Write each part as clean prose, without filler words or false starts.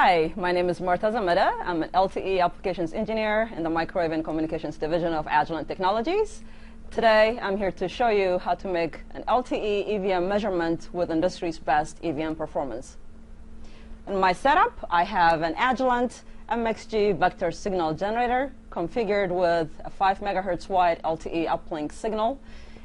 Hi, my name is Marta Zameda. I'm an LTE Applications Engineer in the Microwave and Communications Division of Agilent Technologies. Today, I'm here to show you how to make an LTE EVM measurement with industry's best EVM performance. In my setup, I have an Agilent MXG vector signal generator configured with a 5 MHz wide LTE uplink signal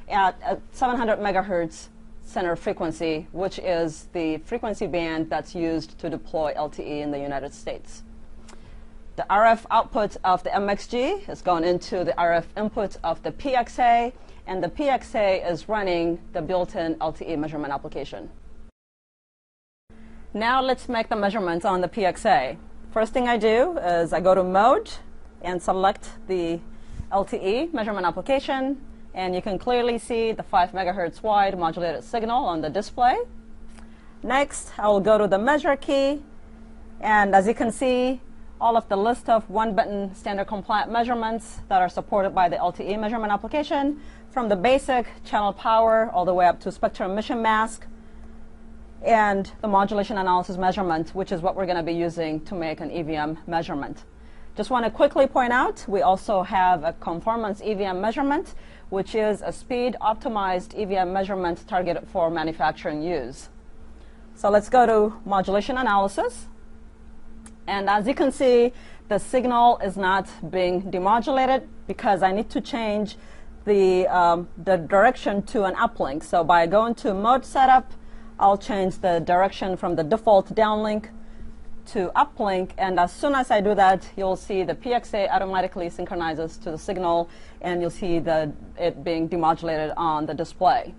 at a 700 MHz center frequency, which is the frequency band that's used to deploy LTE in the United States. The RF output of the MXG is going into the RF input of the PXA, and the PXA is running the built-in LTE measurement application. Now let's make the measurements on the PXA. First thing I do is I go to Mode and select the LTE measurement application. And you can clearly see the 5 MHz wide modulated signal on the display. Next, I will go to the measure key. And as you can see, all of the list of one-button standard compliant measurements that are supported by the LTE measurement application, from the basic channel power all the way up to spectrum emission mask, and the modulation analysis measurement, which is what we're going to be using to make an EVM measurement. Just want to quickly point out, we also have a conformance EVM measurement, which is a speed-optimized EVM measurement targeted for manufacturing use. So let's go to modulation analysis. And as you can see, the signal is not being demodulated because I need to change the direction to an uplink. So by going to mode setup, I'll change the direction from the default downlink to uplink, and as soon as I do that, you'll see the PXA automatically synchronizes to the signal, and you'll see it being demodulated on the display.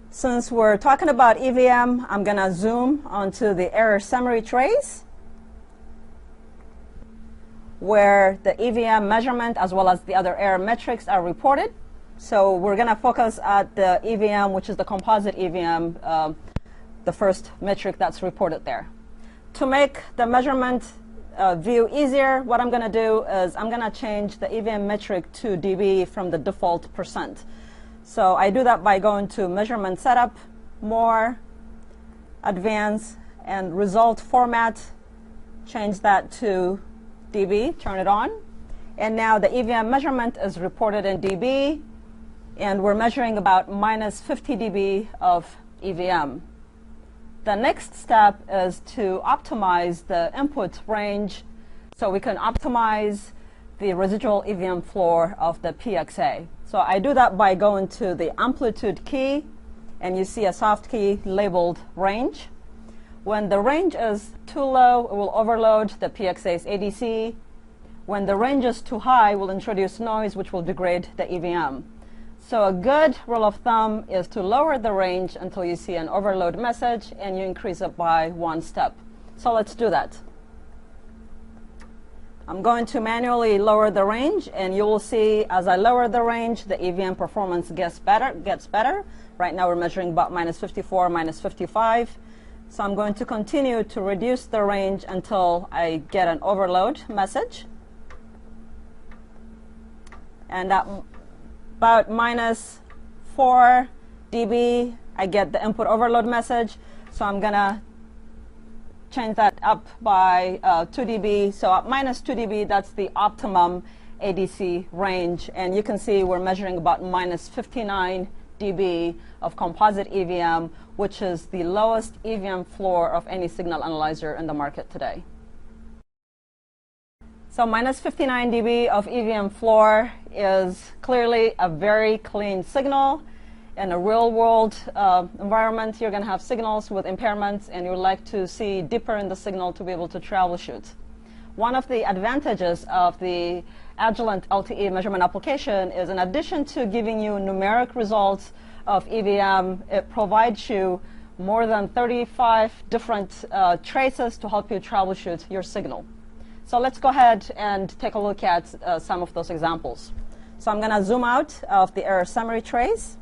Since we're talking about EVM, I'm going to zoom onto the error summary trace, where the EVM measurement as well as the other error metrics are reported. So we're going to focus at the EVM, which is the composite EVM, the first metric that's reported there. To make the measurement view easier, what I'm going to do is I'm going to change the EVM metric to dB from the default %. So I do that by going to Measurement Setup, More, Advanced, and Result Format. Change that to dB, turn it on. And now the EVM measurement is reported in dB, and we're measuring about minus 50 dB of EVM. The next step is to optimize the input range so we can optimize the residual EVM floor of the PXA. So I do that by going to the amplitude key, and you see a soft key labeled range. When the range is too low, it will overload the PXA's ADC. When the range is too high, we'll introduce noise, which will degrade the EVM. So a good rule of thumb is to lower the range until you see an overload message, and you increase it by 1 step. So let's do that. I'm going to manually lower the range, and you will see as I lower the range, the EVM performance gets better. Right now we're measuring about minus 54, minus 55. So I'm going to continue to reduce the range until I get an overload message. And at about minus 4 dB, I get the input overload message. So I'm going to change that up by 2 dB. So at minus 2 dB, that's the optimum ADC range. And you can see we're measuring about minus 59 dB of composite EVM, which is the lowest EVM floor of any signal analyzer in the market today. So minus 59 dB of EVM floor is clearly a very clean signal. In a real-world environment, you're going to have signals with impairments, and you would like to see deeper in the signal to be able to troubleshoot. One of the advantages of the Agilent LTE measurement application is, in addition to giving you numeric results of EVM, it provides you more than 35 different traces to help you troubleshoot your signal. So let's go ahead and take a look at some of those examples. So I'm going to zoom out of the error summary trace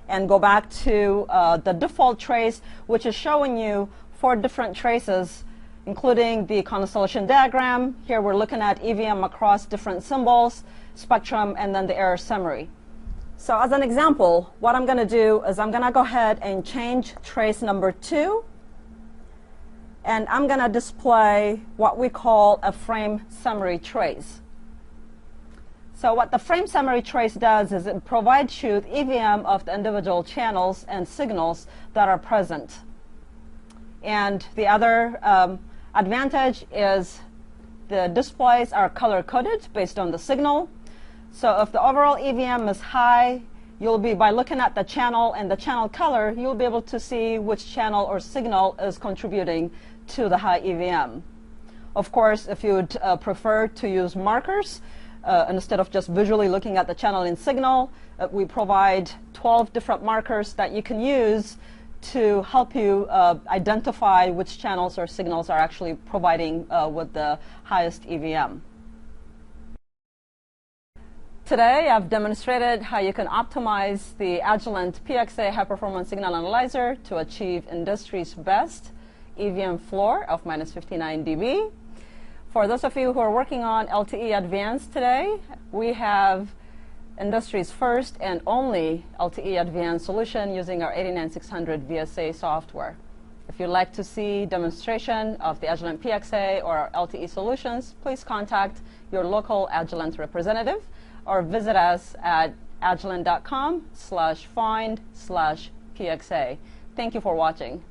and go back to the default trace, which is showing you 4 different traces, including the constellation diagram. Here we're looking at EVM across different symbols, spectrum, and then the error summary. So as an example, what I'm going to do is I'm going to go ahead and change trace number 2 And I'm going to display what we call a frame summary trace. So what the frame summary trace does is it provides you the EVM of the individual channels and signals that are present. And the other advantage is the displays are color-coded based on the signal. So if the overall EVM is high, you'll be, by looking at the channel and the channel color, you'll be able to see which channel or signal is contributing to the high EVM. Of course, if you would prefer to use markers, instead of just visually looking at the channel and signal, we provide 12 different markers that you can use to help you identify which channels or signals are actually providing with the highest EVM. Today, I've demonstrated how you can optimize the Agilent PXA high-performance signal analyzer to achieve industry's best EVM floor of -59 dB. For those of you who are working on LTE Advanced today, we have industry's first and only LTE Advanced solution using our 89600 VSA software. If you'd like to see demonstration of the Agilent PXA or our LTE solutions, please contact your local Agilent representative or visit us at agilent.com/find/PXA. Thank you for watching.